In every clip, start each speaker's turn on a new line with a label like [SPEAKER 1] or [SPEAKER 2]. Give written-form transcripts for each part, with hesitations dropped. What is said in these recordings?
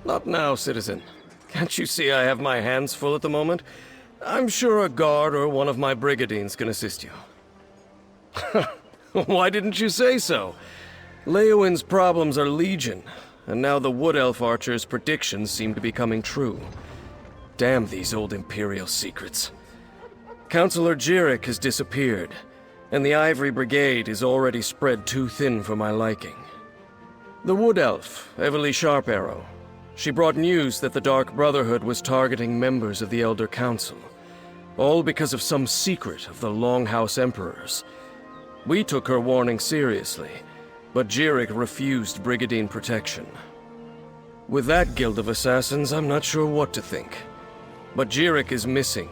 [SPEAKER 1] Not now, citizen. Can't you see I have my hands full at the moment? I'm sure a guard or one of my brigadines can assist you. Why didn't you say so? Leowin's problems are legion, and now the Wood Elf Archer's predictions seem to be coming true. Damn these old Imperial secrets. Councillor Jirik has disappeared, and the Ivory Brigade is already spread too thin for my liking. The Wood Elf, Everly Sharparrow, she brought news that the Dark Brotherhood was targeting members of the Elder Council, all because of some secret of the Longhouse Emperors. We took her warning seriously, but Jirik refused Brigadine protection. With that guild of assassins, I'm not sure what to think. But Jirik is missing,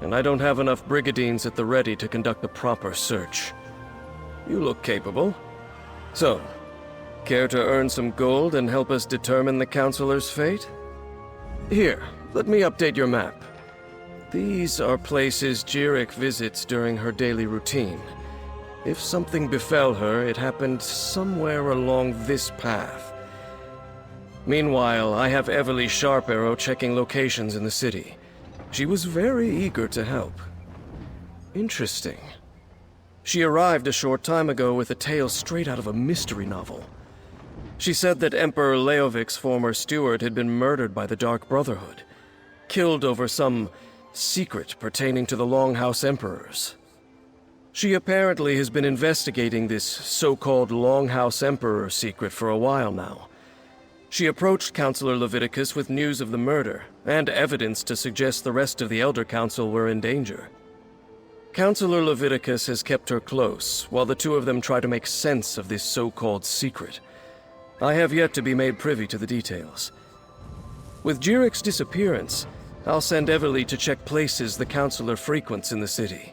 [SPEAKER 1] and I don't have enough Brigadines at the ready to conduct the proper search. You look capable. So, care to earn some gold and help us determine the Councilor's fate? Here, let me update your map. These are places Jirik visits during her daily routine. If something befell her, it happened somewhere along this path. Meanwhile, I have Everly Sharparrow checking locations in the city. She was very eager to help. Interesting. She arrived a short time ago with a tale straight out of a mystery novel. She said that Emperor Leovic's former steward had been murdered by the Dark Brotherhood, killed over some secret pertaining to the Longhouse Emperors. She apparently has been investigating this so-called Longhouse Emperor secret for a while now. She approached Councillor Leviticus with news of the murder, and evidence to suggest the rest of the Elder Council were in danger. Councillor Leviticus has kept her close, while the two of them try to make sense of this so-called secret. I have yet to be made privy to the details. With Jirik's disappearance, I'll send Everly to check places the Councilor frequents in the city.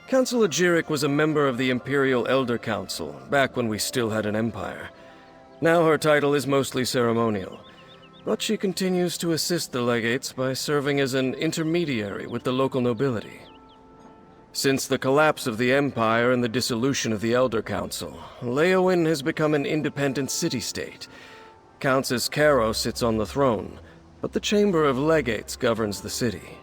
[SPEAKER 1] Councillor Jirik was a member of the Imperial Elder Council, back when we still had an empire. Now her title is mostly ceremonial, but she continues to assist the legates by serving as an intermediary with the local nobility. Since the collapse of the Empire and the dissolution of the Elder Council, Leowin has become an independent city-state. Countess Caro sits on the throne, but the Chamber of Legates governs the city.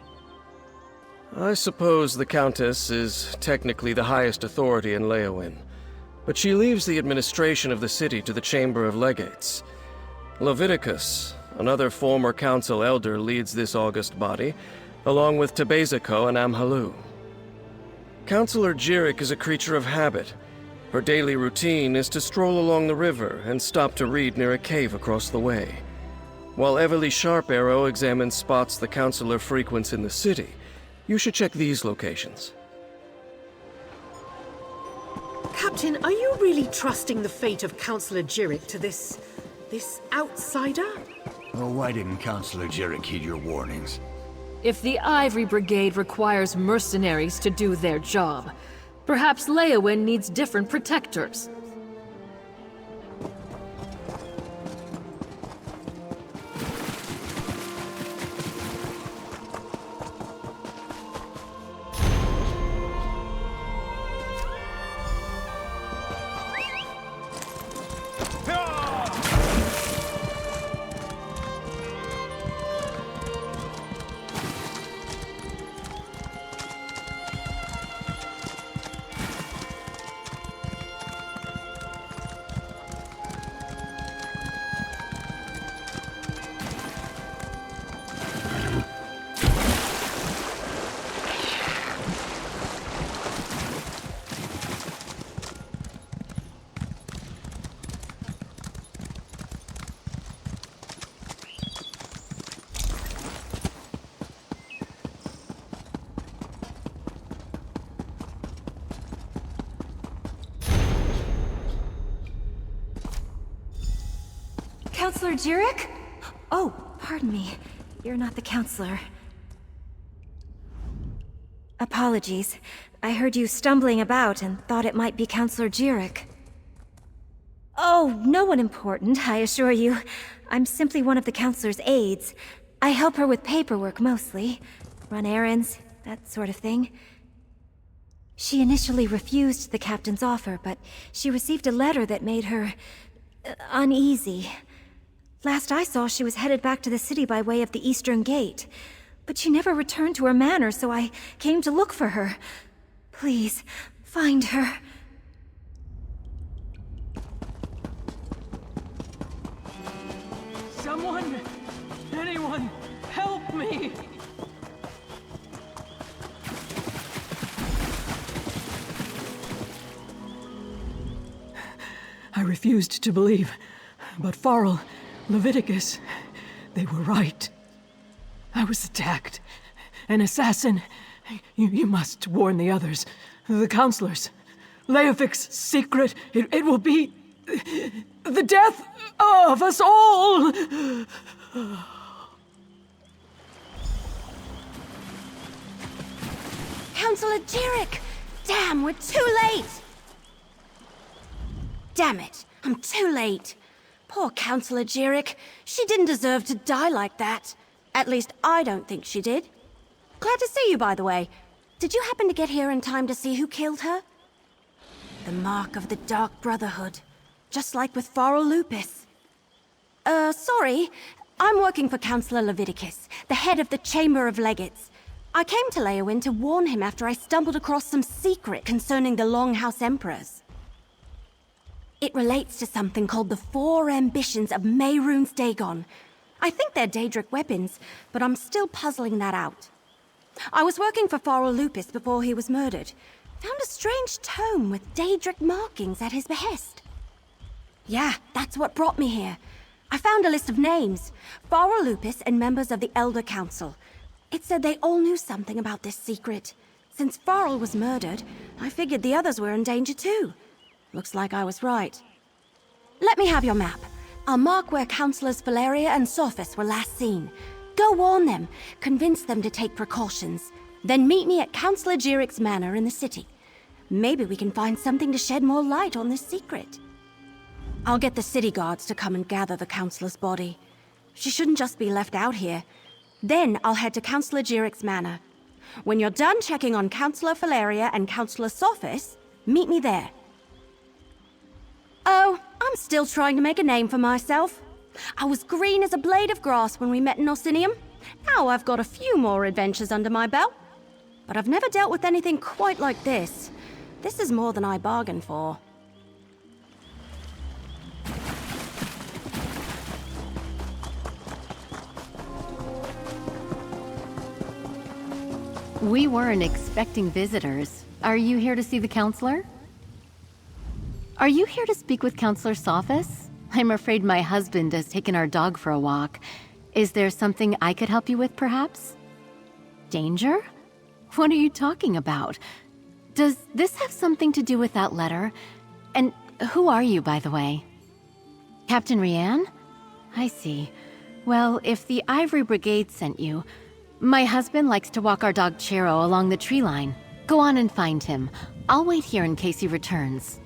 [SPEAKER 1] I suppose the Countess is technically the highest authority in Leowin, but she leaves the administration of the city to the Chamber of Legates. Leviticus, another former council elder, leads this august body, along with Tebezako and Amhalu. Councillor Jirik is a creature of habit. Her daily routine is to stroll along the river and stop to read near a cave across the way. While Everly Sharparrow examines spots the councillor frequents in the city, you should check these locations.
[SPEAKER 2] Captain, are you really trusting the fate of Councillor Jirik to this outsider?
[SPEAKER 3] Oh, why didn't Councillor Jirik heed your warnings?
[SPEAKER 4] If the Ivory Brigade requires mercenaries to do their job, perhaps Leowin needs different protectors.
[SPEAKER 5] Councillor Jirik? Oh, pardon me. You're not the counselor. Apologies. I heard you stumbling about and thought it might be Councillor Jirik. Oh, no one important, I assure you. I'm simply one of the counselor's aides. I help her with paperwork mostly. Run errands, that sort of thing. She initially refused the captain's offer, but she received a letter that made her uneasy. Last I saw, she was headed back to the city by way of the Eastern Gate. But she never returned to her manor, so I came to look for her. Please, find her.
[SPEAKER 6] Someone! Anyone! Help me! I refused to believe, but Farrell, Leviticus, they were right. I was attacked. An assassin. You must warn the others, the counselors. Leofic's secret, it will be the death of us all!
[SPEAKER 7] Counselor Jirik! Damn, we're too late! Damn it, I'm too late. Poor Counselor Jirik. She didn't deserve to die like that. At least I don't think she did. Glad to see you, by the way. Did you happen to get here in time to see who killed her? The mark of the Dark Brotherhood. Just like with Farrell Lupus. Sorry. I'm working for Counselor Leviticus, the head of the Chamber of Legates. I came to Leowyn to warn him after I stumbled across some secret concerning the Longhouse Emperors. It relates to something called the Four Ambitions of Mehrunes Dagon. I think they're Daedric weapons, but I'm still puzzling that out. I was working for Farrell Lupus before he was murdered. Found a strange tome with Daedric markings at his behest. Yeah, that's what brought me here. I found a list of names. Farrell Lupus and members of the Elder Council. It said they all knew something about this secret. Since Farrell was murdered, I figured the others were in danger too. Looks like I was right. Let me have your map. I'll mark where Councillors Valeria and Sophis were last seen. Go warn them, convince them to take precautions. Then meet me at Councillor Jirik's manor in the city. Maybe we can find something to shed more light on this secret. I'll get the city guards to come and gather the Councillor's body. She shouldn't just be left out here. Then I'll head to Councillor Jirik's manor. When you're done checking on Councillor Valeria and Councillor Sophis, meet me there. Oh, I'm still trying to make a name for myself. I was green as a blade of grass when we met in Orsinium. Now I've got a few more adventures under my belt. But I've never dealt with anything quite like this. This is more than I bargained for.
[SPEAKER 8] We weren't expecting visitors. Are you here to see the counselor? Are you here to speak with Counselor Sophis? I'm afraid my husband has taken our dog for a walk. Is there something I could help you with, perhaps? Danger? What are you talking about? Does this have something to do with that letter? And who are you, by the way? Captain Rianne? I see. Well, if the Ivory Brigade sent you, my husband likes to walk our dog Chero along the tree line. Go on and find him. I'll wait here in case he returns.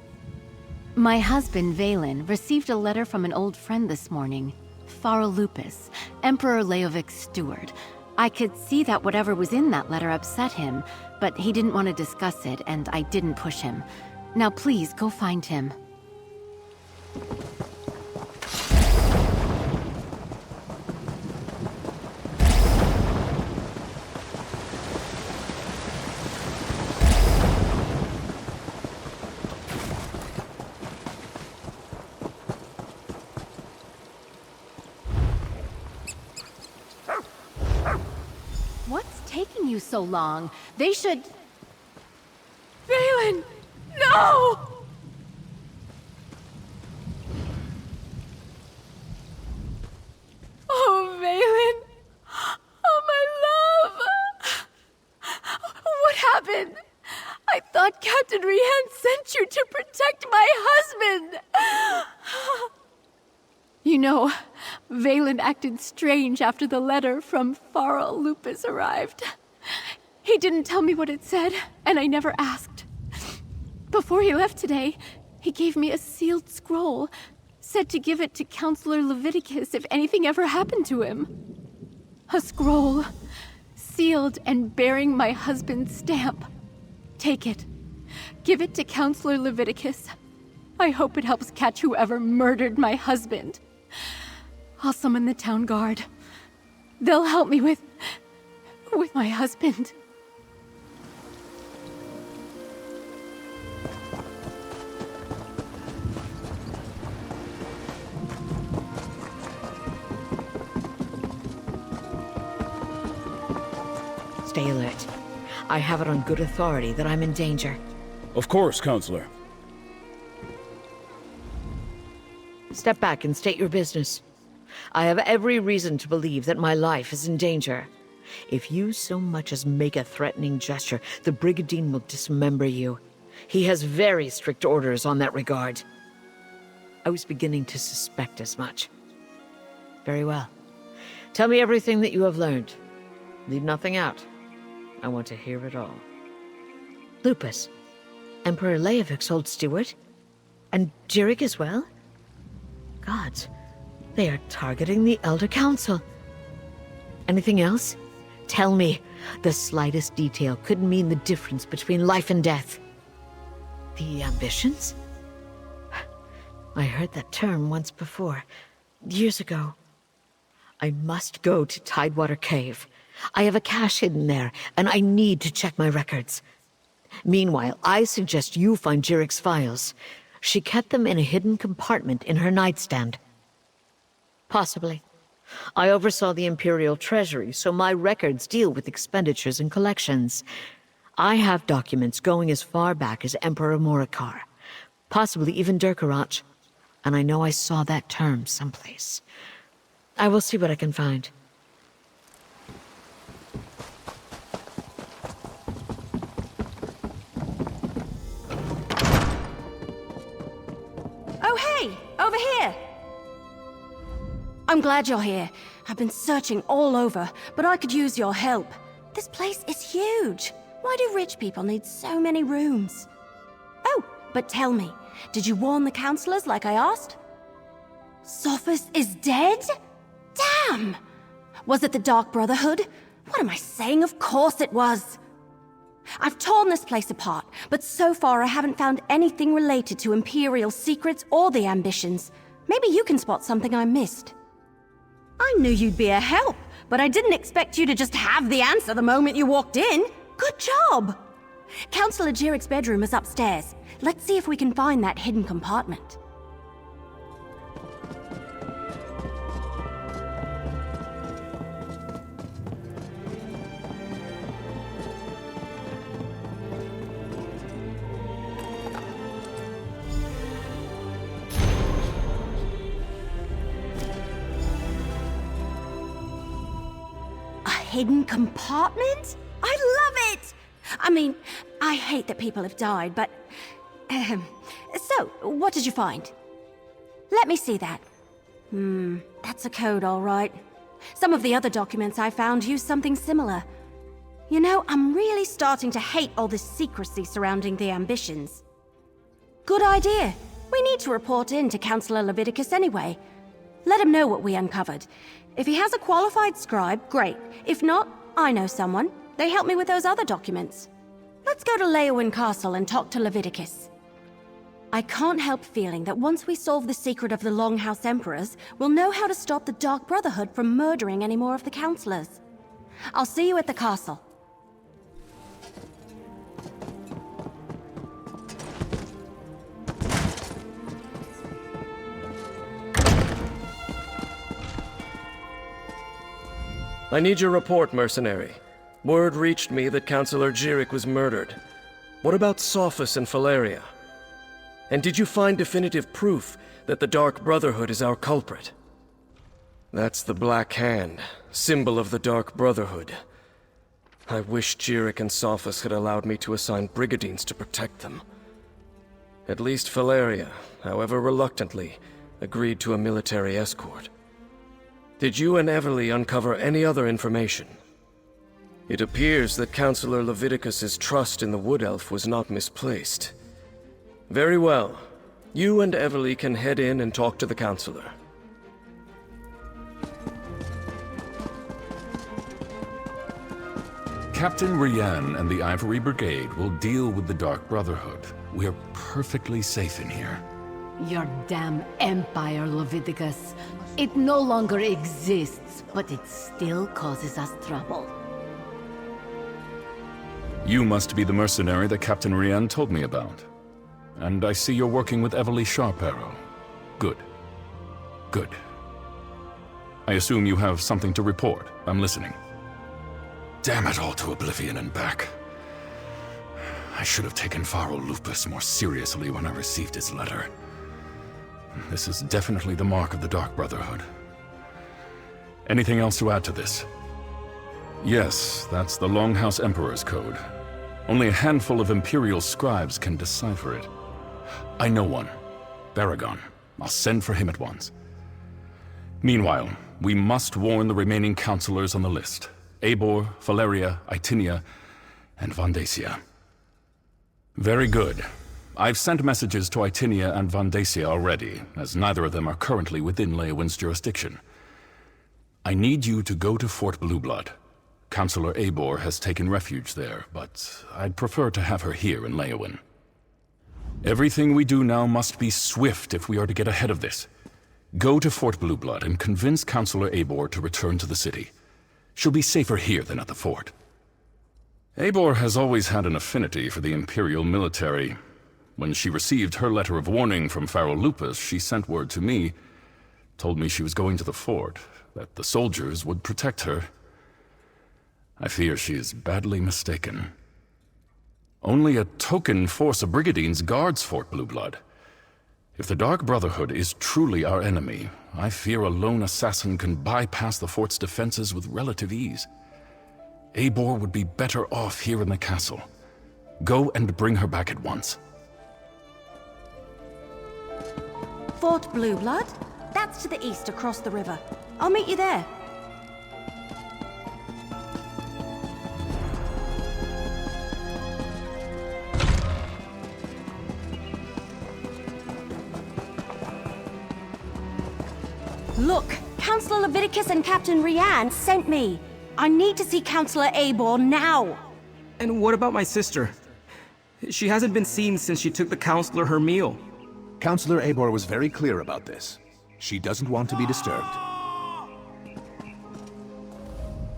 [SPEAKER 8] My husband, Valen, received a letter from an old friend this morning. Farrell Lupus, Emperor Leovic's steward. I could see that whatever was in that letter upset him, but he didn't want to discuss it, and I didn't push him. Now please, go find him. What's taking you so long? They should...
[SPEAKER 4] Valen! No! Oh, Valen! Oh, my love! What happened? I thought Captain Rianne sent you to protect my husband! You know, Valen acted strange after the letter from Farrell Lupus arrived. He didn't tell me what it said, and I never asked. Before he left today, he gave me a sealed scroll, said to give it to Counselor Leviticus if anything ever happened to him. A scroll, sealed and bearing my husband's stamp. Take it. Give it to Counselor Leviticus. I hope it helps catch whoever murdered my husband. I'll summon the town guard. They'll help me with my husband.
[SPEAKER 9] Stay alert. I have it on good authority that I'm in danger.
[SPEAKER 10] Of course, Counselor.
[SPEAKER 9] Step back and state your business. I have every reason to believe that my life is in danger. If you so much as make a threatening gesture, the Brigandine will dismember you. He has very strict orders on that regard. I was beginning to suspect as much. Very well. Tell me everything that you have learned. Leave nothing out. I want to hear it all. Lupus, Emperor Leovik's old steward? And Jirik as well? Gods, they are targeting the Elder Council. Anything else? Tell me. The slightest detail could mean the difference between life and death. The ambitions? I heard that term once before, years ago. I must go to Tidewater Cave. I have a cache hidden there, and I need to check my records. Meanwhile, I suggest you find Jirik's files. She kept them in a hidden compartment in her nightstand. Possibly. I oversaw the Imperial Treasury, so my records deal with expenditures and collections. I have documents going as far back as Emperor Morikar, possibly even Durkarach, and I know I saw that term someplace. I will see what I can find.
[SPEAKER 7] Oh, hey! Over here! I'm glad you're here. I've been searching all over, but I could use your help. This place is huge. Why do rich people need so many rooms? Oh, but tell me, did you warn the counselors like I asked? Sophis is dead? Damn! Was it the Dark Brotherhood? What am I saying? Of course it was. I've torn this place apart, but so far I haven't found anything related to Imperial secrets or the ambitions. Maybe you can spot something I missed. I knew you'd be a help, but I didn't expect you to just have the answer the moment you walked in. Good job! Counselor Jirik's bedroom is upstairs. Let's see if we can find that hidden compartment. Hidden compartment? I love it! I mean, I hate that people have died, but... So, what did you find? Let me see that. That's a code, all right. Some of the other documents I found use something similar. You know, I'm really starting to hate all this secrecy surrounding the ambitions. Good idea. We need to report in to Counselor Leviticus anyway. Let him know what we uncovered. If he has a qualified scribe, great. If not, I know someone. They helped me with those other documents. Let's go to Leowyn Castle and talk to Leviticus. I can't help feeling that once we solve the secret of the Longhouse Emperors, we'll know how to stop the Dark Brotherhood from murdering any more of the counselors. I'll see you at the castle.
[SPEAKER 1] I need your report, mercenary. Word reached me that Counselor Jirik was murdered. What about Sophis and Valeria? And did you find definitive proof that the Dark Brotherhood is our culprit? That's the Black Hand, symbol of the Dark Brotherhood. I wish Jirik and Sophis had allowed me to assign brigadines to protect them. At least Valeria, however reluctantly, agreed to a military escort. Did you and Everly uncover any other information? It appears that Counselor Leviticus's trust in the Wood Elf was not misplaced. Very well. You and Everly can head in and talk to the Counselor.
[SPEAKER 11] Captain Rian and the Ivory Brigade will deal with the Dark Brotherhood. We are perfectly safe in here.
[SPEAKER 8] Your damn empire, Leviticus. It no longer exists, but it still causes us trouble.
[SPEAKER 11] You must be the mercenary that Captain Rian told me about. And I see you're working with Everly Sharparrow. Good. Good. I assume you have something to report. I'm listening. Damn it all to oblivion and back. I should have taken Faro Lupus more seriously when I received his letter. This is definitely the mark of the Dark Brotherhood. Anything else to add to this? Yes, that's the Longhouse Emperor's code. Only a handful of Imperial scribes can decipher it. I know one. Baragon. I'll send for him at once. Meanwhile, we must warn the remaining counselors on the list. Eivor, Valeria, Itinia, and Vandacia. Very good. I've sent messages to Itinia and Vandacia already, as neither of them are currently within Leowin's jurisdiction. I need you to go to Fort Blueblood. Counselor Eivor has taken refuge there, but I'd prefer to have her here in Leowin. Everything we do now must be swift if we are to get ahead of this. Go to Fort Blueblood and convince Counselor Eivor to return to the city. She'll be safer here than at the fort. Eivor has always had an affinity for the Imperial military. When she received her letter of warning from Faro Lupus, she sent word to me, told me she was going to the fort, that the soldiers would protect her. I fear she is badly mistaken. Only a token force of Brigadines guards Fort Blueblood. If the Dark Brotherhood is truly our enemy, I fear a lone assassin can bypass the fort's defenses with relative ease. Eivor would be better off here in the castle. Go and bring her back at once.
[SPEAKER 7] Fort Blueblood? That's to the east across the river. I'll meet you there. Look, Counselor Leviticus and Captain Rian sent me. I need to see Counselor Eivor now.
[SPEAKER 12] And what about my sister? She hasn't been seen since she took the Counselor her meal.
[SPEAKER 13] Counselor Eivor was very clear about this. She doesn't want to be disturbed.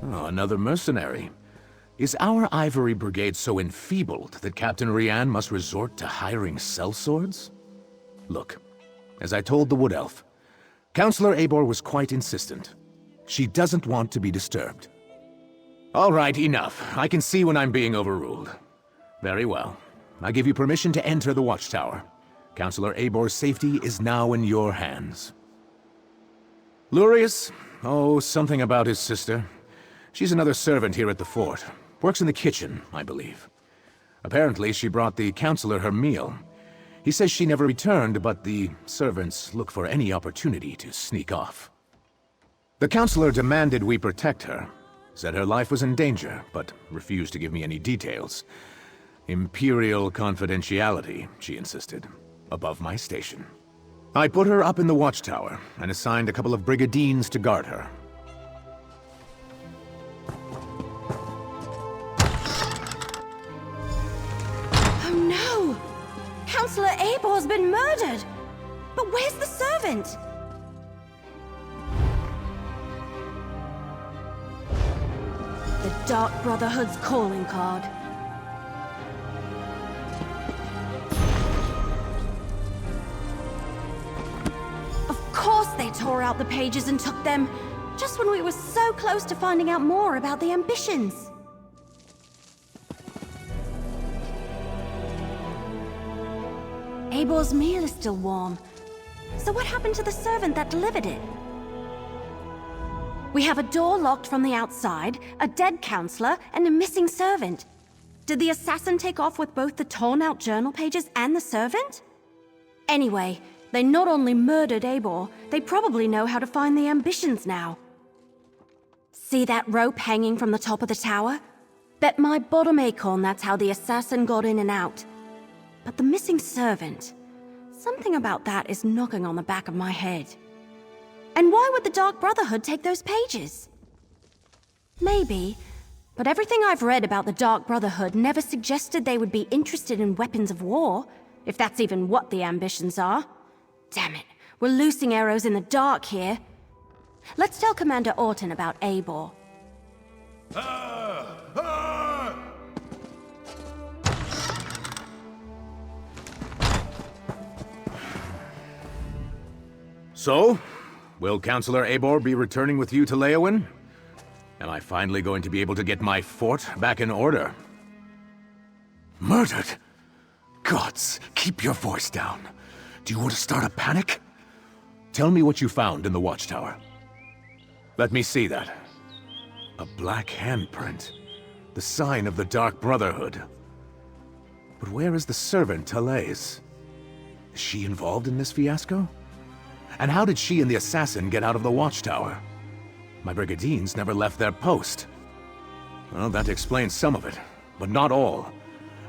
[SPEAKER 13] Oh, another mercenary. Is our Ivory Brigade so enfeebled that Captain Rian must resort to hiring sellswords? Look, as I told the Wood Elf, Counselor Eivor was quite insistent. She doesn't want to be disturbed. All right, enough. I can see when I'm being overruled. Very well. I give you permission to enter the watchtower. Counselor Eivor's safety is now in your hands. Lurius? Oh, something about his sister. She's another servant here at the fort. Works in the kitchen, I believe. Apparently, she brought the Counselor her meal. He says she never returned, but the servants look for any opportunity to sneak off. The Counselor demanded we protect her. Said her life was in danger, but refused to give me any details. Imperial confidentiality, she insisted, above my station. I put her up in the watchtower, and assigned a couple of Brigadines to guard her.
[SPEAKER 7] Oh no! Counselor Eivor's been murdered! But where's the servant? The Dark Brotherhood's calling card. Of course they tore out the pages and took them, just when we were so close to finding out more about the ambitions. Eivor's meal is still warm. So what happened to the servant that delivered it? We have a door locked from the outside, a dead counselor, and a missing servant. Did the assassin take off with both the torn-out journal pages and the servant? Anyway, they not only murdered Eivor, they probably know how to find the ambitions now. See that rope hanging from the top of the tower? Bet my bottom acorn that's how the assassin got in and out. But the missing servant... something about that is knocking on the back of my head. And why would the Dark Brotherhood take those pages? Maybe, but everything I've read about the Dark Brotherhood never suggested they would be interested in weapons of war, if that's even what the ambitions are. Damn it, we're loosing arrows in the dark here. Let's tell Commander Orton about Eibor.
[SPEAKER 13] So, will Counselor Eibor be returning with you to Leowyn? Am I finally going to be able to get my fort back in order? Murdered? Gods, keep your voice down. Do you want to start a panic? Tell me what you found in the watchtower. Let me see that. A black handprint. The sign of the Dark Brotherhood. But where is the servant, Talais? Is she involved in this fiasco? And how did she and the assassin get out of the watchtower? My brigadines never left their post. Well, that explains some of it, but not all.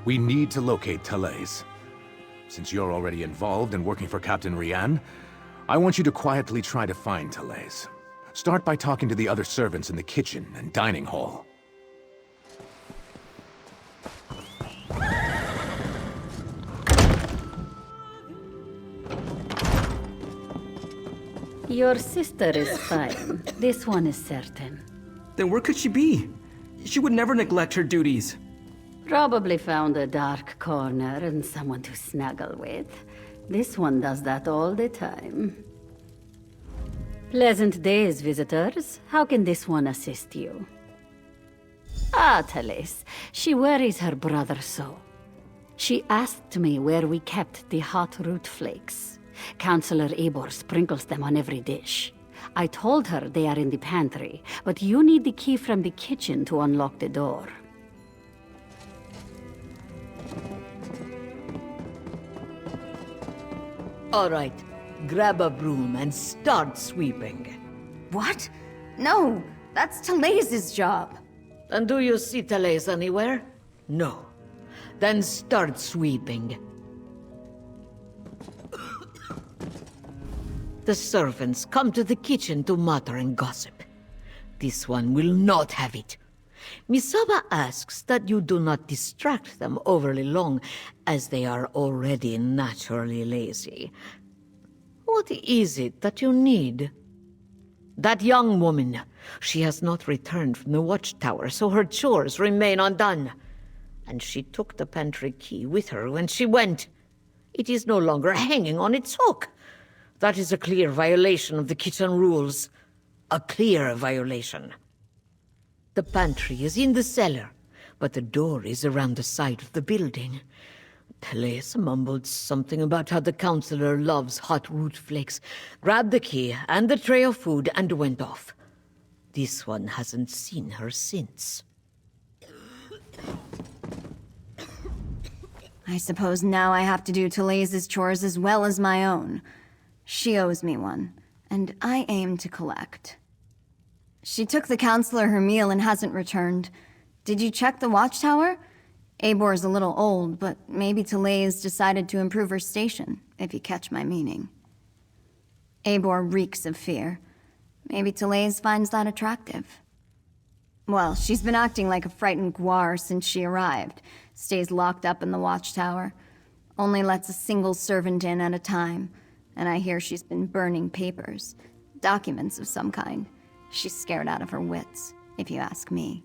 [SPEAKER 13] We need to locate Talais. Since you're already involved and working for Captain Rian, I want you to quietly try to find Talais. Start by talking to the other servants in the kitchen and dining hall.
[SPEAKER 14] Your sister is fine. This one is certain.
[SPEAKER 12] Then where could she be? She would never neglect her duties.
[SPEAKER 14] Probably found a dark corner and someone to snuggle with. This one does that all the time. Pleasant days, visitors. How can this one assist you? Ah, Talais. She worries her brother so. She asked me where we kept the hot root flakes. Counselor Eibor sprinkles them on every dish. I told her they are in the pantry, but you need the key from the kitchen to unlock the door.
[SPEAKER 9] All right, grab a broom and start sweeping.
[SPEAKER 7] What? No, that's Talais's job.
[SPEAKER 9] And do you see Talais anywhere? No. Then start sweeping. The servants come to the kitchen to mutter and gossip. This one will not have it. Misaba asks that you do not distract them overly long, as they are already naturally lazy. What is it that you need? That young woman. She has not returned from the watchtower, so her chores remain undone. And she took the pantry key with her when she went. It is no longer hanging on its hook. That is a clear violation of the kitchen rules. A clear violation. The pantry is in the cellar, but the door is around the side of the building. Talais mumbled something about how the counselor loves hot root flakes, grabbed the key and the tray of food and went off. This one hasn't seen her since.
[SPEAKER 15] I suppose now I have to do Talais's chores as well as my own. She owes me one, and I aim to collect. She took the counselor her meal and hasn't returned. Did you check the watchtower? Eibor's a little old, but maybe Talais decided to improve her station, if you catch my meaning. Eibor reeks of fear. Maybe Talais finds that attractive. Well, she's been acting like a frightened guar since she arrived. Stays locked up in the watchtower. Only lets a single servant in at a time. And I hear she's been burning papers. Documents of some kind. She's scared out of her wits, if you ask me.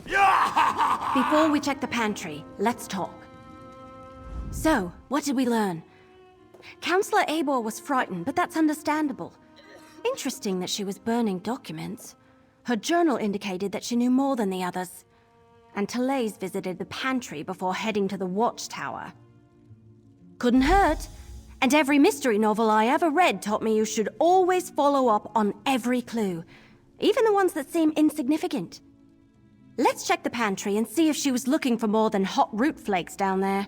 [SPEAKER 7] Before we check the pantry, let's talk. So, what did we learn? Counselor Eibor was frightened, but that's understandable. Interesting that she was burning documents. Her journal indicated that she knew more than the others. And Talais visited the pantry before heading to the watchtower. Couldn't hurt. And every mystery novel I ever read taught me you should always follow up on every clue, even the ones that seem insignificant. Let's check the pantry and see if she was looking for more than hot root flakes down there.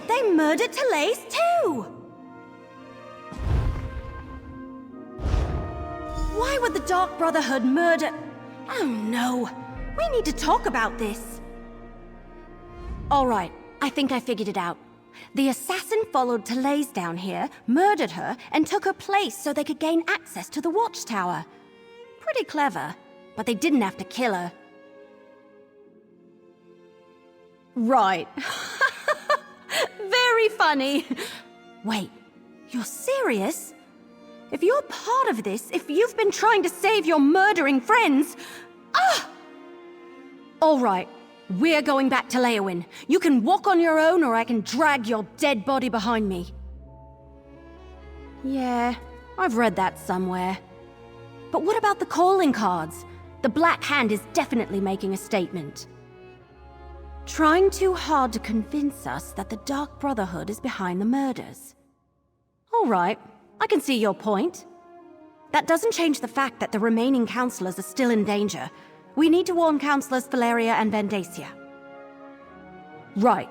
[SPEAKER 7] They murdered Talais too! Why would the Dark Brotherhood murder... Oh no! We need to talk about this! Alright, I think I figured it out. The assassin followed Therese down here, murdered her, and took her place so they could gain access to the watchtower. Pretty clever, but they didn't have to kill her. Right. Very funny. Wait, you're serious? If you're part of this, if you've been trying to save your murdering friends... Ah! All right, we're going back to Leowyn. You can walk on your own, or I can drag your dead body behind me. Yeah, I've read that somewhere. But what about the calling cards? The Black Hand is definitely making a statement. Trying too hard to convince us that the Dark Brotherhood is behind the murders. All right, I can see your point. That doesn't change the fact that the remaining counselors are still in danger. We need to warn Councilors Valeria and Vandacia. Right.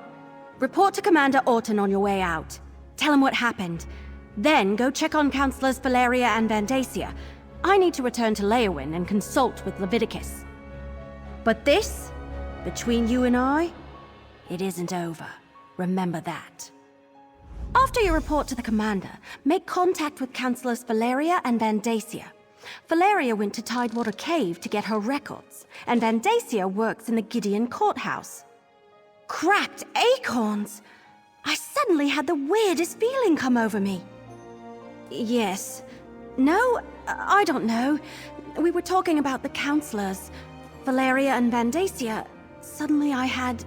[SPEAKER 7] Report to Commander Orton on your way out. Tell him what happened. Then go check on Councilors Valeria and Vandacia. I need to return to Leowyn and consult with Leviticus. But this, between you and I, it isn't over. Remember that. After you report to the Commander, make contact with Councilors Valeria and Vandacia. Valeria went to Tidewater Cave to get her records, and Vandacia works in the Gideon Courthouse. Cracked acorns! I suddenly had the weirdest feeling come over me. Yes. No, I don't know. We were talking about the counselors. Valeria and Vandacia. Suddenly I had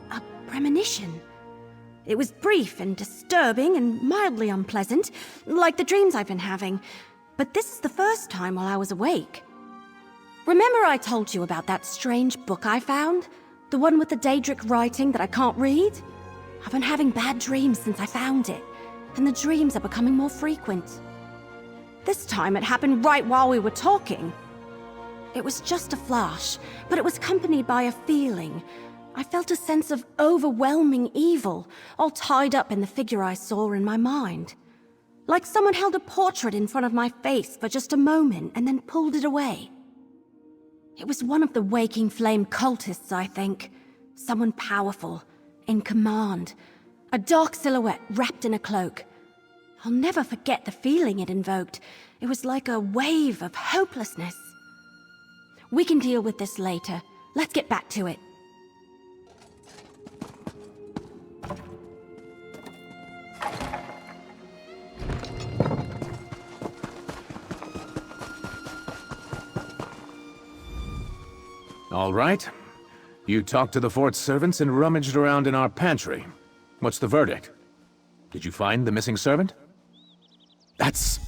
[SPEAKER 7] a premonition. It was brief and disturbing and mildly unpleasant, like the dreams I've been having. But this is the first time while I was awake. Remember I told you about that strange book I found? The one with the Daedric writing that I can't read? I've been having bad dreams since I found it, and the dreams are becoming more frequent. This time it happened right while we were talking. It was just a flash, but it was accompanied by a feeling. I felt a sense of overwhelming evil, all tied up in the figure I saw in my mind. Like someone held a portrait in front of my face for just a moment and then pulled it away. It was one of the Waking Flame cultists, I think. Someone powerful, in command. A dark silhouette wrapped in a cloak. I'll never forget the feeling it invoked. It was like a wave of hopelessness. We can deal with this later. Let's get back to it.
[SPEAKER 13] All right. You talked to the fort's servants and rummaged around in our pantry. What's the verdict? Did you find the missing servant? That's...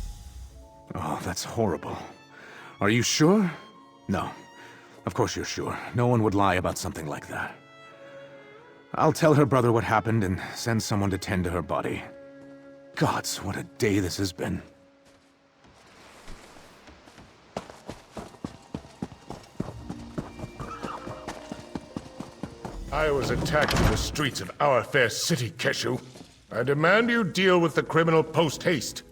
[SPEAKER 13] Oh, that's horrible. Are you sure? No. Of course you're sure. No one would lie about something like that. I'll tell her brother what happened and send someone to tend to her body. Gods, what a day this has been.
[SPEAKER 16] I was attacked in the streets of our fair city, Keshu. I demand you deal with the criminal post-haste.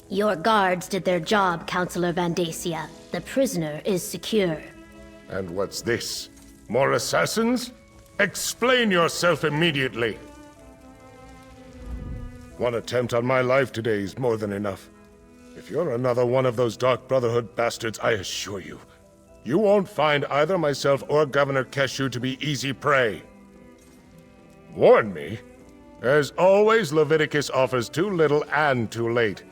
[SPEAKER 17] Your guards did their job, Counselor Vandacia. The prisoner is secure.
[SPEAKER 16] And what's this? More assassins? Explain yourself immediately. One attempt on my life today is more than enough. If you're another one of those Dark Brotherhood bastards, I assure you, you won't find either myself or Governor Keshu to be easy prey. Warn me? As always, Leviticus offers too little and too late.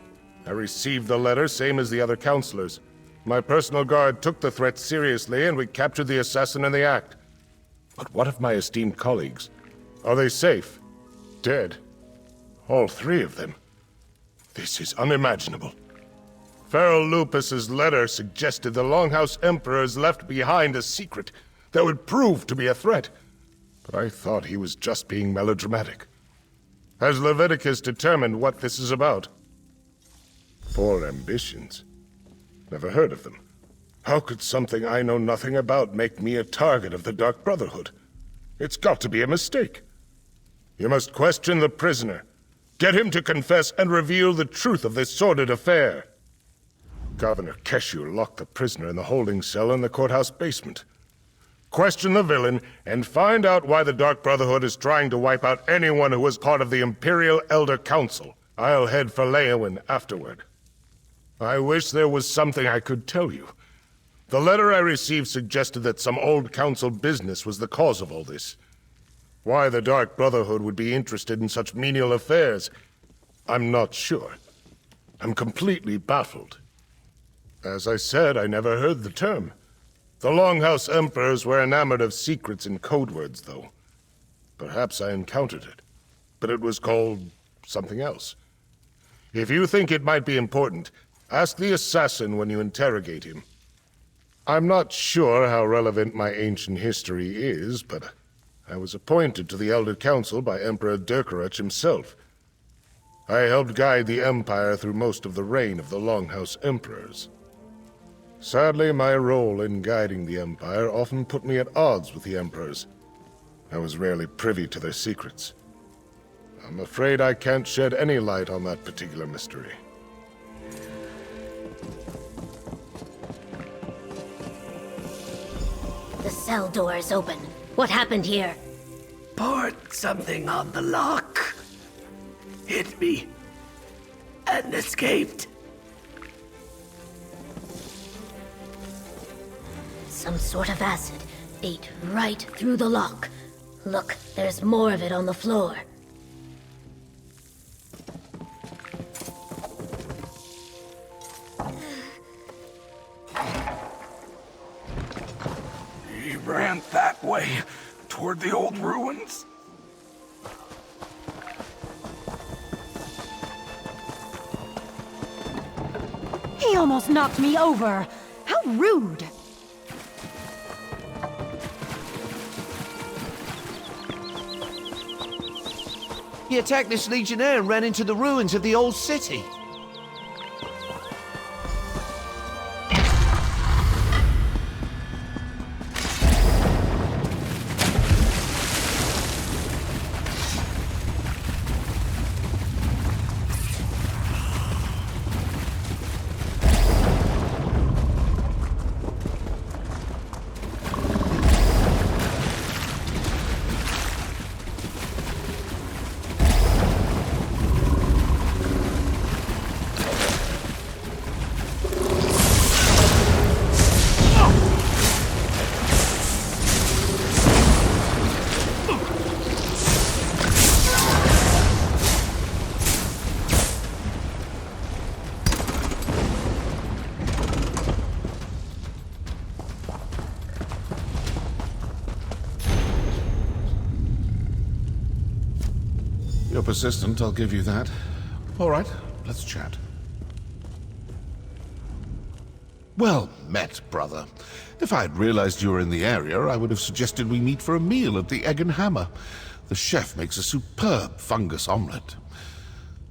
[SPEAKER 16] I received the letter, same as the other counselors. My personal guard took the threat seriously, and we captured the assassin in the act. But what of my esteemed colleagues? Are they safe? Dead? All three of them? This is unimaginable. Pharaoh Lupus's letter suggested the Longhouse Emperors left behind a secret that would prove to be a threat. But I thought he was just being melodramatic. Has Leviticus determined what this is about? Poor ambitions. Never heard of them. How could something I know nothing about make me a target of the Dark Brotherhood? It's got to be a mistake. You must question the prisoner. Get him to confess and reveal the truth of this sordid affair. Governor Keshu locked the prisoner in the holding cell in the courthouse basement. question the villain, and find out why the Dark Brotherhood is trying to wipe out anyone who was part of the Imperial Elder Council. I'll head for Leowin afterward. I wish there was something I could tell you. The letter I received suggested that some old council business was the cause of all this. Why the Dark Brotherhood would be interested in such menial affairs, I'm not sure. I'm completely baffled. As I said, I never heard the term. The Longhouse Emperors were enamored of secrets and code words, though. Perhaps I encountered it, but it was called something else. If you think it might be important, ask the assassin when you interrogate him. I'm not sure how relevant my ancient history is, but I was appointed to the Elder Council by Emperor Durkarach himself. I helped guide the Empire through most of the reign of the Longhouse Emperors. Sadly, my role in guiding the Empire often put me at odds with the Emperors. I was rarely privy to their secrets. I'm afraid I can't shed any light on that particular mystery.
[SPEAKER 17] The cell door is open. What happened here?
[SPEAKER 18] Poured something on the lock. Hit me. And escaped.
[SPEAKER 17] Some sort of acid ate right through the lock. Look, there's more of it on the floor.
[SPEAKER 18] He ran that way, toward the old ruins.
[SPEAKER 7] He almost knocked me over. How rude!
[SPEAKER 19] He attacked this legionnaire and ran into the ruins of the old city.
[SPEAKER 20] You're persistent, I'll give you that. All right, let's chat. Well met, brother. If I had realized you were in the area, I would have suggested we meet for a meal at the Egg and Hammer. The chef makes a superb fungus omelette.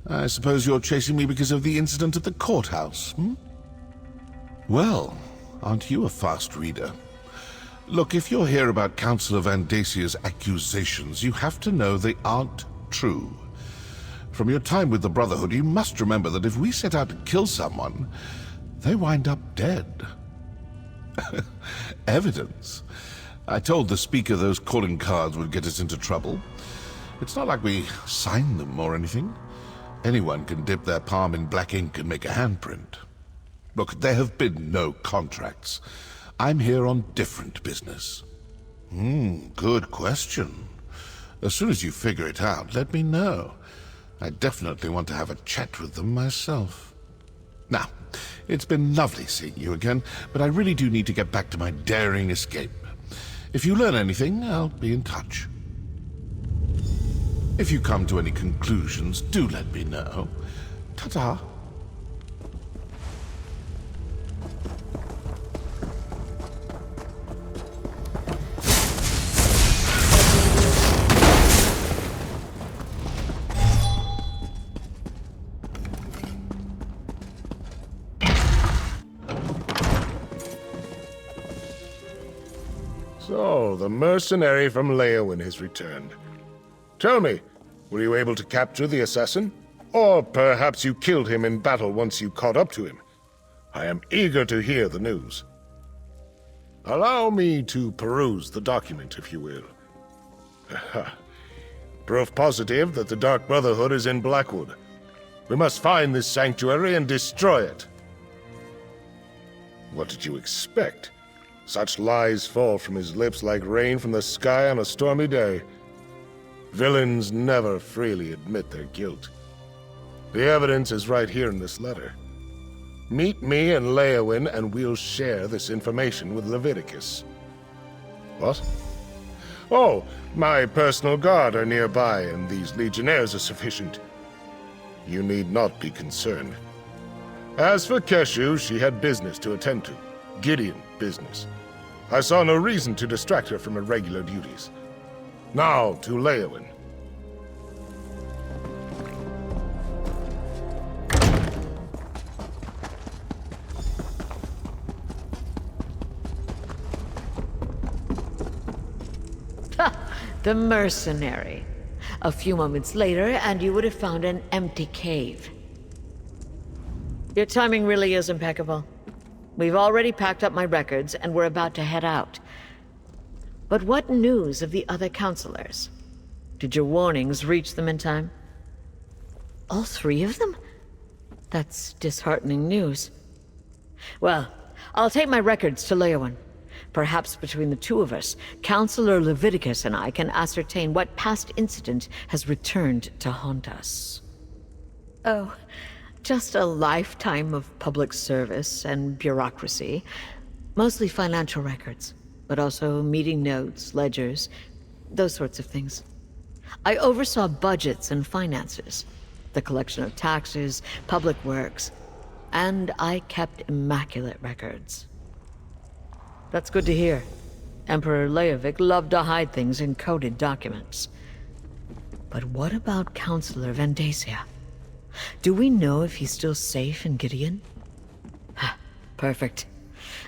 [SPEAKER 20] I suppose you're chasing me because of the incident at the courthouse, hmm? Well, aren't you a fast reader? Look, if you're here about Councillor Vandasia's accusations, you have to know they aren't true. From your time with the Brotherhood, you must remember that if we set out to kill someone, they wind up dead. Evidence. I told the Speaker those calling cards would get us into trouble. It's not like we signed them or anything. Anyone can dip their palm in black ink and make a handprint. Look, there have been no contracts. I'm here on different business. Good question. As soon as you figure it out, let me know. I definitely want to have a chat with them myself. Now, it's been lovely seeing you again, but I really do need to get back to my daring escape. If you learn anything, I'll be in touch. If you come to any conclusions, do let me know. Ta-ta.
[SPEAKER 16] So, the mercenary from Leowin has returned. Tell me, were you able to capture the assassin? Or perhaps you killed him in battle once you caught up to him? I am eager to hear the news. Allow me to peruse the document, if you will. Proof positive that the Dark Brotherhood is in Blackwood. We must find this sanctuary and destroy it. What did you expect? Such lies fall from his lips like rain from the sky on a stormy day. Villains never freely admit their guilt. The evidence is right here in this letter. Meet me and Leowyn, and we'll share this information with Leviticus. What? Oh, my personal guard are nearby, and these legionnaires are sufficient. You need not be concerned. As for Keshu, she had business to attend to. Gideon business. I saw no reason to distract her from her regular duties. Now to Leowyn.
[SPEAKER 9] The mercenary. A few moments later, and you would have found an empty cave. Your timing really is impeccable. We've already packed up my records, and we're about to head out. But what news of the other counselors? Did your warnings reach them in time? All three of them? That's disheartening news. Well, I'll take my records to Leowyn. Perhaps between the two of us, Counselor Leviticus and I can ascertain what past incident has returned to haunt us. Oh, just a lifetime of public service and bureaucracy. Mostly financial records, but also meeting notes, ledgers, those sorts of things. I oversaw budgets and finances, the collection of taxes, public works, and I kept immaculate records. That's good to hear. Emperor Leovic loved to hide things in coded documents. But what about Counselor Vandacia? Do we know if he's still safe in Gideon? Perfect.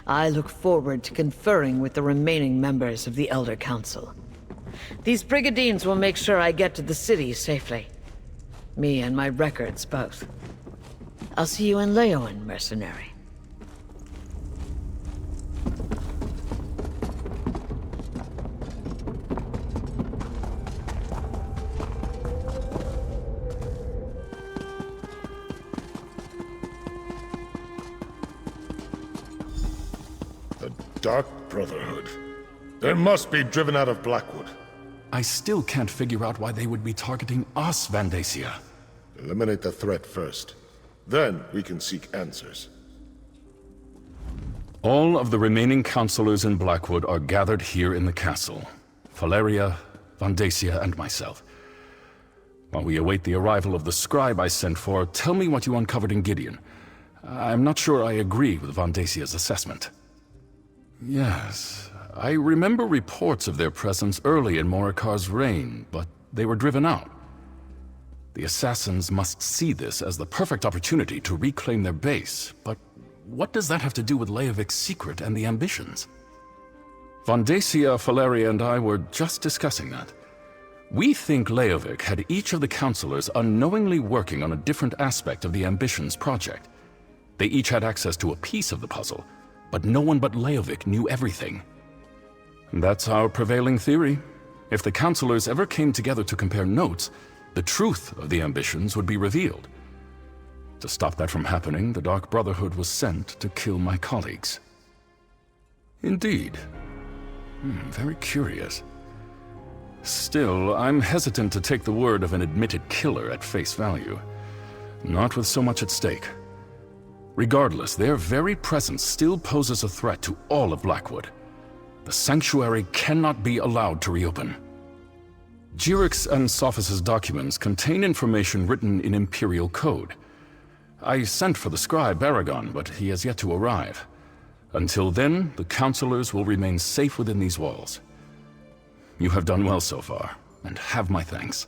[SPEAKER 9] I look forward to conferring with the remaining members of the Elder Council. These Brigadines will make sure I get to the city safely. Me and my records both. I'll see you in Leowyn, mercenary.
[SPEAKER 16] Dark Brotherhood. They must be driven out of Blackwood.
[SPEAKER 11] I still can't figure out why they would be targeting us, Vandacia.
[SPEAKER 16] Eliminate the threat first. Then we can seek answers.
[SPEAKER 11] All of the remaining counselors in Blackwood are gathered here in the castle. Valeria, Vandacia, and myself. While we await the arrival of the scribe I sent for, tell me what you uncovered in Gideon. I'm not sure I agree with Vandacia's assessment. Yes, I remember reports of their presence early in Morikar's reign, but they were driven out. The assassins must see this as the perfect opportunity to reclaim their base, but what does that have to do with Leovic's secret and the ambitions? Vandacia, Valeria, and I were just discussing that. We think Leovic had each of the counselors unknowingly working on a different aspect of the Ambitions project. They each had access to a piece of the puzzle, but no one but Leovic knew everything. That's our prevailing theory. If the counselors ever came together to compare notes, the truth of the Ambitions would be revealed. To stop that from happening, the Dark Brotherhood was sent to kill my colleagues. Indeed. Very curious. Still, I'm hesitant to take the word of an admitted killer at face value. Not with so much at stake. Regardless, their very presence still poses a threat to all of Blackwood. The sanctuary cannot be allowed to reopen. Jirik's and Sophis' documents contain information written in Imperial code. I sent for the scribe Aragon, but he has yet to arrive. Until then, the counselors will remain safe within these walls. You have done well so far, and have my thanks.